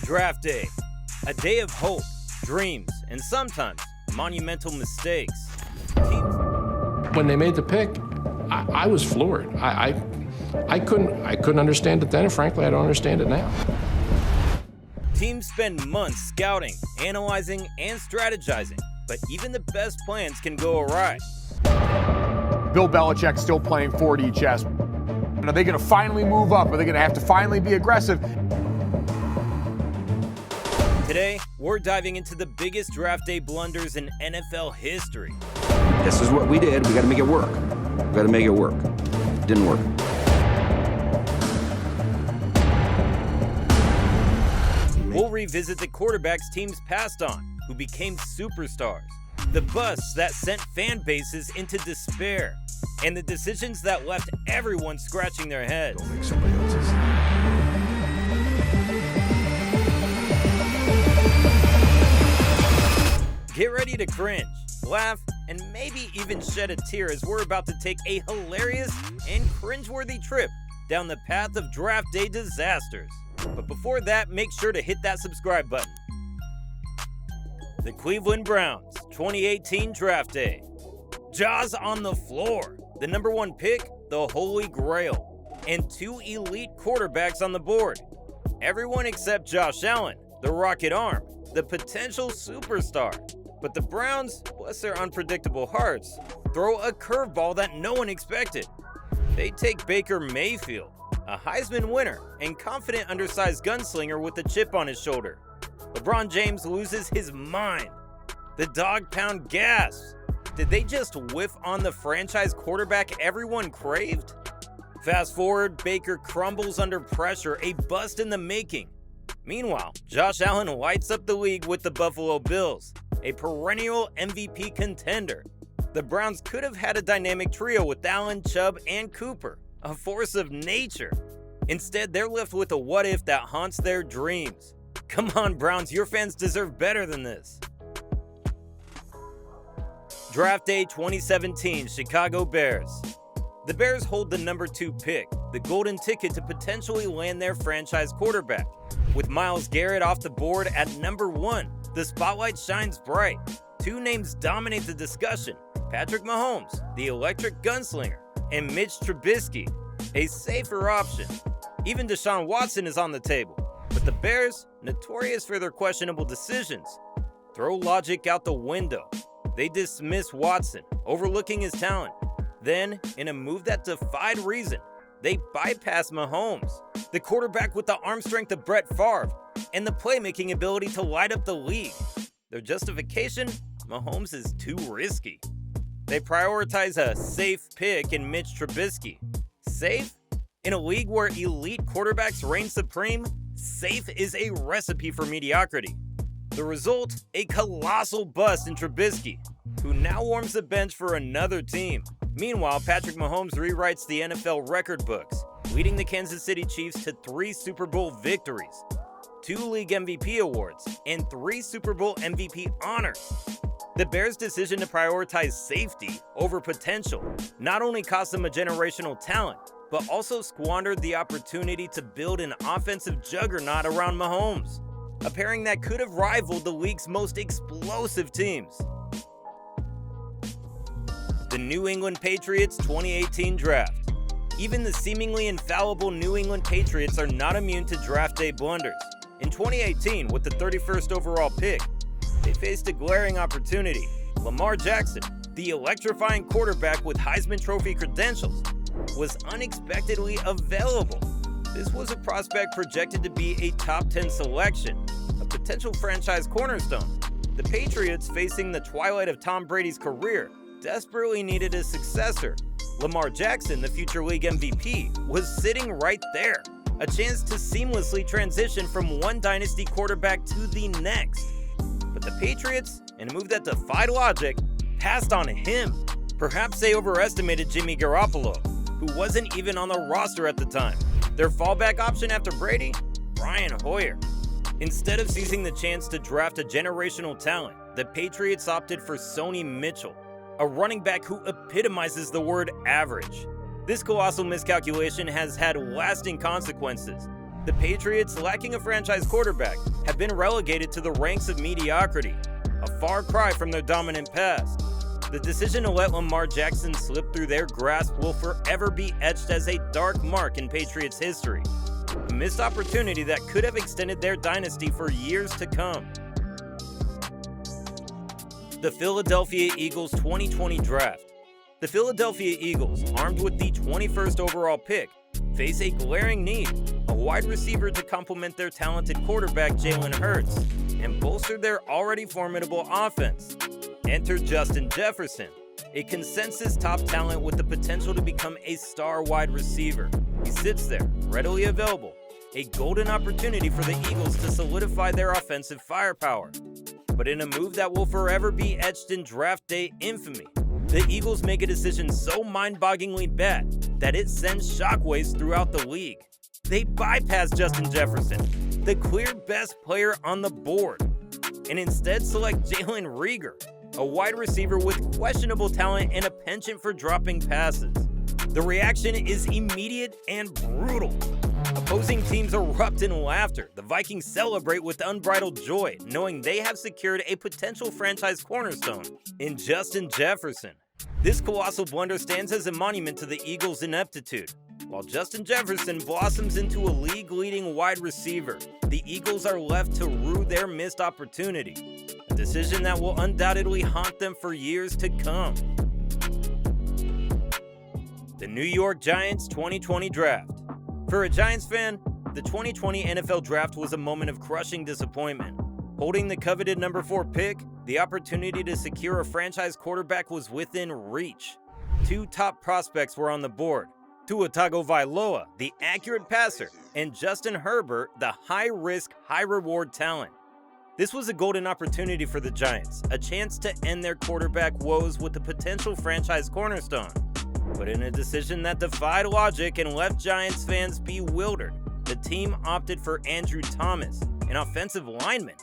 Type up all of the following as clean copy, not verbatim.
Draft day, a day of hope, dreams, and sometimes monumental mistakes. When they made the pick, I was floored. I couldn't understand it then, and frankly, I don't understand it now. Teams spend months scouting, analyzing, and strategizing, but even the best plans can go awry. Bill Belichick still playing 4D chess. Are they going to finally move up? Are they going to have to finally be aggressive? Today, we're diving into the biggest draft day blunders in NFL history. This is what we did. We got to make it work. We got to make it work. Didn't work. We'll revisit the quarterbacks teams passed on, who became superstars, the busts that sent fan bases into despair, and the decisions that left everyone scratching their heads. Don't make somebody else's. Get ready to cringe, laugh, and maybe even shed a tear as we're about to take a hilarious and cringeworthy trip down the path of draft day disasters. But before that, make sure to hit that subscribe button. The Cleveland Browns, 2018 Draft Day. Jaws on the floor. The number one pick, the Holy Grail. And two elite quarterbacks on the board. Everyone except Josh Allen, the rocket arm, the potential superstar. But the Browns, bless their unpredictable hearts, throw a curveball that no one expected. They take Baker Mayfield, a Heisman winner and confident undersized gunslinger with a chip on his shoulder. LeBron James loses his mind. The dog pound gasps. Did they just whiff on the franchise quarterback everyone craved? Fast forward, Baker crumbles under pressure, a bust in the making. Meanwhile, Josh Allen lights up the league with the Buffalo Bills, a perennial MVP contender. The Browns could have had a dynamic trio with Allen, Chubb, and Cooper, a force of nature. Instead, they're left with a what-if that haunts their dreams. Come on, Browns, your fans deserve better than this. Draft Day 2017, Chicago Bears. The Bears hold the number 2 pick, the golden ticket to potentially land their franchise quarterback. With Myles Garrett off the board at number 1, the spotlight shines bright. Two names dominate the discussion: Patrick Mahomes, the electric gunslinger, and Mitch Trubisky, a safer option. Even Deshaun Watson is on the table. But the Bears, notorious for their questionable decisions, throw logic out the window. They dismiss Watson, overlooking his talent. Then, in a move that defied reason, they bypass Mahomes, the quarterback with the arm strength of Brett Favre and the playmaking ability to light up the league. Their justification? Mahomes is too risky. They prioritize a safe pick in Mitch Trubisky. Safe? In a league where elite quarterbacks reign supreme, safe is a recipe for mediocrity. The result? A colossal bust in Trubisky, who now warms the bench for another team. Meanwhile, Patrick Mahomes rewrites the NFL record books, leading the Kansas City Chiefs to 3 Super Bowl victories, 2 league MVP awards, and 3 Super Bowl MVP honors. The Bears' decision to prioritize safety over potential not only cost them a generational talent, but also squandered the opportunity to build an offensive juggernaut around Mahomes, a pairing that could have rivaled the league's most explosive teams. The New England Patriots 2018 Draft. Even the seemingly infallible New England Patriots are not immune to draft day blunders. In 2018, with the 31st overall pick, they faced a glaring opportunity. Lamar Jackson, the electrifying quarterback with Heisman Trophy credentials, was unexpectedly available. This was a prospect projected to be a top 10 selection, a potential franchise cornerstone. The Patriots, facing the twilight of Tom Brady's career, desperately needed a successor. Lamar Jackson, the future league MVP, was sitting right there. A chance to seamlessly transition from one dynasty quarterback to the next. But the Patriots, in a move that defied logic, passed on him. Perhaps they overestimated Jimmy Garoppolo, who wasn't even on the roster at the time. Their fallback option after Brady? Brian Hoyer. Instead of seizing the chance to draft a generational talent, the Patriots opted for Sony Mitchell, a running back who epitomizes the word average. This colossal miscalculation has had lasting consequences. The Patriots, lacking a franchise quarterback, have been relegated to the ranks of mediocrity, a far cry from their dominant past. The decision to let Lamar Jackson slip through their grasp will forever be etched as a dark mark in Patriots history, a missed opportunity that could have extended their dynasty for years to come. The Philadelphia Eagles 2020 Draft. The Philadelphia Eagles, armed with the 21st overall pick, face a glaring need, a wide receiver to complement their talented quarterback Jalen Hurts and bolster their already formidable offense. Enter Justin Jefferson, a consensus top talent with the potential to become a star wide receiver. He sits there, readily available, a golden opportunity for the Eagles to solidify their offensive firepower. But in a move that will forever be etched in draft day infamy, the Eagles make a decision so mind-bogglingly bad that it sends shockwaves throughout the league. They bypass Justin Jefferson, the clear best player on the board, and instead select Jalen Reagor, a wide receiver with questionable talent and a penchant for dropping passes. The reaction is immediate and brutal. Opposing teams erupt in laughter. The Vikings celebrate with unbridled joy, knowing they have secured a potential franchise cornerstone in Justin Jefferson. This colossal blunder stands as a monument to the Eagles' ineptitude. While Justin Jefferson blossoms into a league-leading wide receiver, the Eagles are left to rue their missed opportunity, a decision that will undoubtedly haunt them for years to come. The New York Giants 2020 Draft. For a Giants fan, the 2020 NFL Draft was a moment of crushing disappointment. Holding the coveted number 4 pick, the opportunity to secure a franchise quarterback was within reach. 2 top prospects were on the board: Tua Tagovailoa, the accurate passer, and Justin Herbert, the high-risk, high-reward talent. This was a golden opportunity for the Giants, a chance to end their quarterback woes with a potential franchise cornerstone. But in a decision that defied logic and left Giants fans bewildered, the team opted for Andrew Thomas, an offensive lineman.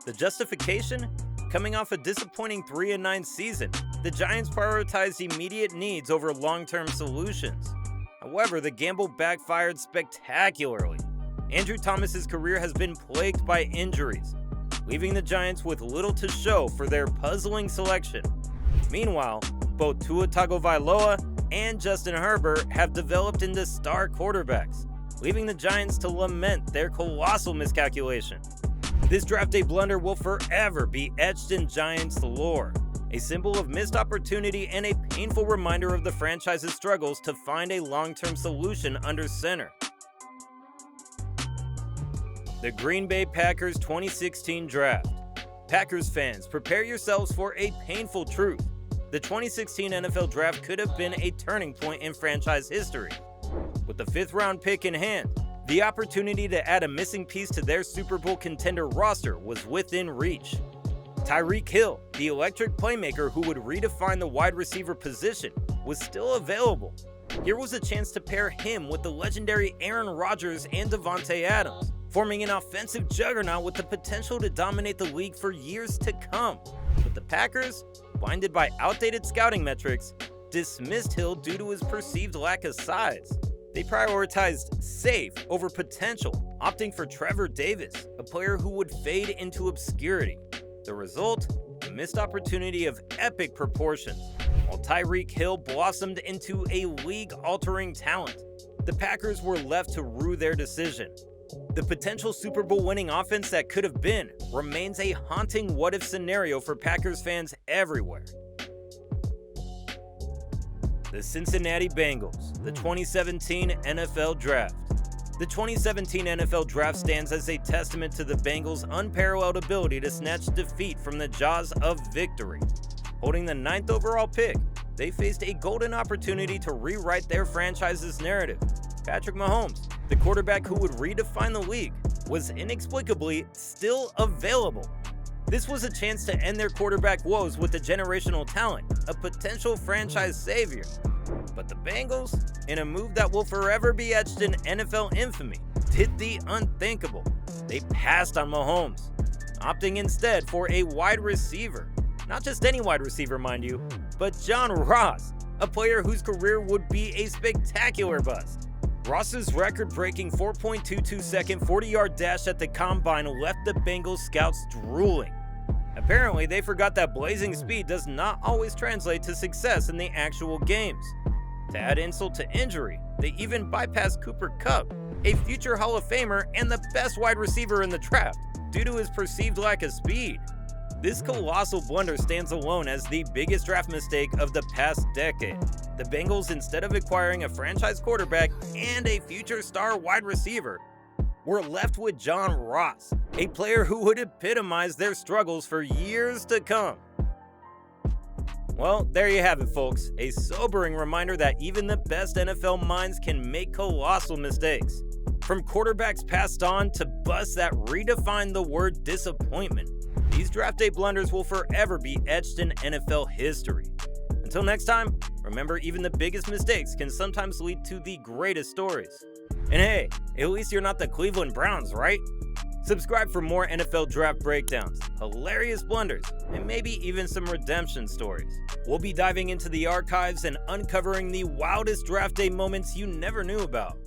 The justification? Coming off a disappointing 3-9 season, the Giants prioritized immediate needs over long-term solutions. However, the gamble backfired spectacularly. Andrew Thomas's career has been plagued by injuries, leaving the Giants with little to show for their puzzling selection. Meanwhile, both Tua Tagovailoa and Justin Herbert have developed into star quarterbacks, leaving the Giants to lament their colossal miscalculation. This draft day blunder will forever be etched in Giants lore, a symbol of missed opportunity and a painful reminder of the franchise's struggles to find a long-term solution under center. The Green Bay Packers 2016 Draft. Packers fans, prepare yourselves for a painful truth. The 2016 NFL Draft could have been a turning point in franchise history. With the 5th round pick in hand, the opportunity to add a missing piece to their Super Bowl contender roster was within reach. Tyreek Hill, the electric playmaker who would redefine the wide receiver position, was still available. Here was a chance to pair him with the legendary Aaron Rodgers and Davante Adams, forming an offensive juggernaut with the potential to dominate the league for years to come. But the Packers, blinded by outdated scouting metrics, dismissed Hill due to his perceived lack of size. They prioritized safe over potential, opting for Trevor Davis, a player who would fade into obscurity. The result? A missed opportunity of epic proportions. While Tyreek Hill blossomed into a league-altering talent, the Packers were left to rue their decision. The potential Super Bowl winning offense that could have been remains a haunting what-if scenario for Packers fans everywhere. The Cincinnati Bengals, the 2017 NFL Draft. The 2017 NFL Draft stands as a testament to the Bengals' unparalleled ability to snatch defeat from the jaws of victory. Holding the 9th overall pick, they faced a golden opportunity to rewrite their franchise's narrative. Patrick Mahomes, the quarterback who would redefine the league, was inexplicably still available. This was a chance to end their quarterback woes with a generational talent, a potential franchise savior. But the Bengals, in a move that will forever be etched in NFL infamy, did the unthinkable. They passed on Mahomes, opting instead for a wide receiver. Not just any wide receiver, mind you, but John Ross, a player whose career would be a spectacular bust. Ross's record-breaking 4.22-second 40-yard dash at the combine left the Bengals scouts drooling. Apparently, they forgot that blazing speed does not always translate to success in the actual games. To add insult to injury, they even bypassed Cooper Kupp, a future Hall of Famer and the best wide receiver in the draft, due to his perceived lack of speed. This colossal blunder stands alone as the biggest draft mistake of the past decade. The Bengals, instead of acquiring a franchise quarterback and a future star wide receiver, were left with John Ross, a player who would epitomize their struggles for years to come. Well, there you have it, folks. A sobering reminder that even the best NFL minds can make colossal mistakes. From quarterbacks passed on to busts that redefine the word disappointment, these draft day blunders will forever be etched in NFL history. Until next time, remember, even the biggest mistakes can sometimes lead to the greatest stories. And hey, at least you're not the Cleveland Browns, right? Subscribe for more NFL draft breakdowns, hilarious blunders, and maybe even some redemption stories. We'll be diving into the archives and uncovering the wildest draft day moments you never knew about.